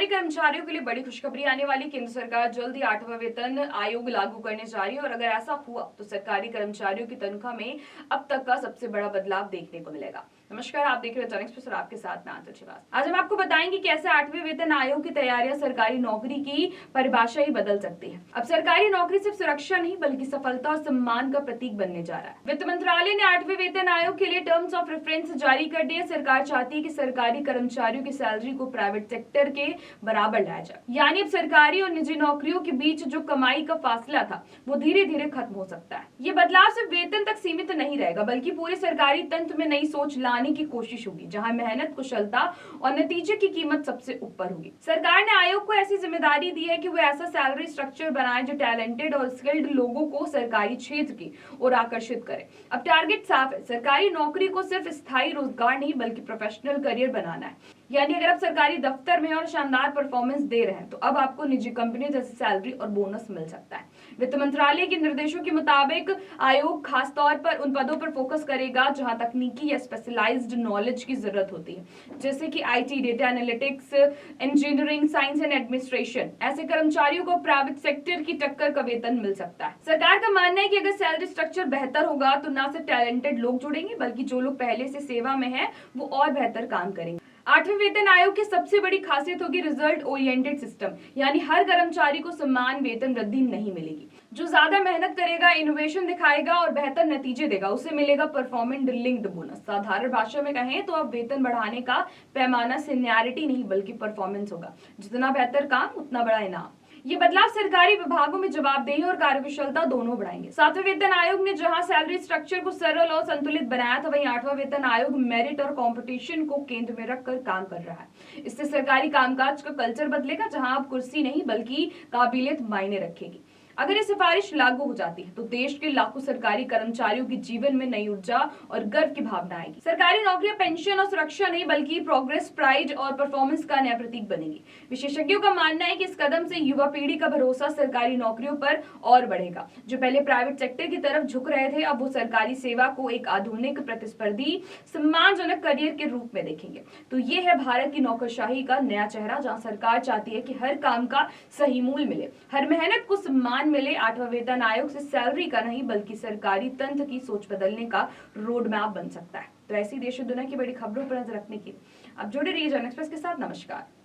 सरकारी कर्मचारियों के लिए बड़ी खुशखबरी आने वाली। केंद्र सरकार जल्द ही 8वां वेतन आयोग लागू करने जा रही है और अगर ऐसा हुआ तो सरकारी कर्मचारियों की तनख्वाह में अब तक का सबसे बड़ा बदलाव देखने को मिलेगा। नमस्कार, आप देख रहे हैं टॉनिक एक्सप्रेस और आपके साथ मैं आंचल श्रीवास्तव। आज हम आपको बताएंगे कैसे 8वें वेतन आयोग की तैयारियां सरकारी नौकरी की परिभाषा ही बदल सकती है। अब सरकारी नौकरी सिर्फ सुरक्षा नहीं बल्कि सफलता और सम्मान का प्रतीक बनने जा रहा है। वित्त मंत्रालय ने 8वें वेतन आयोग के लिए टर्म्स ऑफ रेफरेंस जारी कर दिए। सरकार चाहती है कि सरकारी कर्मचारियों की सैलरी को प्राइवेट सेक्टर के बराबर लाया जाए, यानी अब सरकारी और निजी नौकरियों के बीच जो कमाई का फासला था वो धीरे धीरे खत्म हो सकता है। ये बदलाव सिर्फ वेतन तक सीमित नहीं रहेगा बल्कि पूरे सरकारी तंत्र में नई सोच लाने की कोशिश होगी, जहां मेहनत, कुशलता और नतीजे की कीमत सबसे ऊपर होगी। सरकार ने आयोग को ऐसी जिम्मेदारी दी है कि वो ऐसा सैलरी स्ट्रक्चर बनाए जो टैलेंटेड और स्किल्ड लोगों को सरकारी क्षेत्र की ओर आकर्षित करे। अब टारगेट साफ है, सरकारी नौकरी को सिर्फ स्थायी रोजगार नहीं बल्कि प्रोफेशनल करियर बनाना है। यानी अगर आप सरकारी दफ्तर में और शानदार परफॉर्मेंस दे रहे हैं तो अब आपको निजी कंपनी जैसी सैलरी और बोनस मिल सकता है। वित्त मंत्रालय के निर्देशों के मुताबिक आयोग खास तौर पर उन पदों पर फोकस करेगा जहां तकनीकी या स्पेशलाइज्ड नॉलेज की जरूरत होती है, जैसे कि IT, data analytics, engineering, science and administration. ऐसे कर्मचारियों को प्राइवेट सेक्टर की टक्कर का वेतन मिल सकता है। सरकार का मानना है कि अगर सैलरी स्ट्रक्चर बेहतर होगा तो न सिर्फ टैलेंटेड लोग जुड़ेंगे बल्कि जो लोग पहले से सेवा में है वो और बेहतर काम करेंगे। 8वें वेतन आयोग की सबसे बड़ी खासियत होगी रिजल्ट ओरिएंटेड सिस्टम, यानी हर कर्मचारी को समान वेतन वृद्धि नहीं मिलेगी। जो ज्यादा मेहनत करेगा, इनोवेशन दिखाएगा और बेहतर नतीजे देगा उसे मिलेगा परफॉर्मेंस लिंक्ड बोनस। साधारण भाषा में कहें तो अब वेतन बढ़ाने का पैमाना सीनियरिटी नहीं बल्कि परफॉर्मेंस होगा। जितना बेहतर काम उतना बड़ा इनाम। ये बदलाव सरकारी विभागों में जवाबदेही और कार्यकुशलता दोनों बढ़ाएंगे। 7वें वेतन आयोग ने जहां सैलरी स्ट्रक्चर को सरल और संतुलित बनाया था, वहीं 8वां वेतन आयोग मेरिट और कंपटीशन को केंद्र में रखकर काम कर रहा है। इससे सरकारी कामकाज का कल्चर बदलेगा, जहां अब कुर्सी नहीं बल्कि काबिलियत मायने रखेगी। अगर ये सिफारिश लागू हो जाती है तो देश के लाखों सरकारी कर्मचारियों के जीवन में नई ऊर्जा और गर्व की भावना आएगी। सरकारी नौकरियां पेंशन और सुरक्षा नहीं बल्कि प्रोग्रेस, प्राइड और परफॉर्मेंस का नया प्रतीक बनेगी। विशेषज्ञों का मानना है कि इस कदम से युवा पीढ़ी का भरोसा सरकारी नौकरियों पर और बढ़ेगा। जो पहले प्राइवेट सेक्टर की तरफ झुक रहे थे अब वो सरकारी सेवा को एक आधुनिक, प्रतिस्पर्धी, सम्मानजनक करियर के रूप में देखेंगे। तो ये है भारत की नौकरशाही का नया चेहरा, जहां सरकार चाहती है कि हर काम का सही मूल्य मिले, हर मेहनत को सम्मान मिले। 8वां वेतन आयोग से सैलरी का नहीं बल्कि सरकारी तंत्र की सोच बदलने का रोड मैप बन सकता है। तो ऐसी देश और दुनिया की बड़ी खबरों पर नजर रखने की आप जुड़े रहिए टॉनिक एक्सप्रेस के साथ। नमस्कार।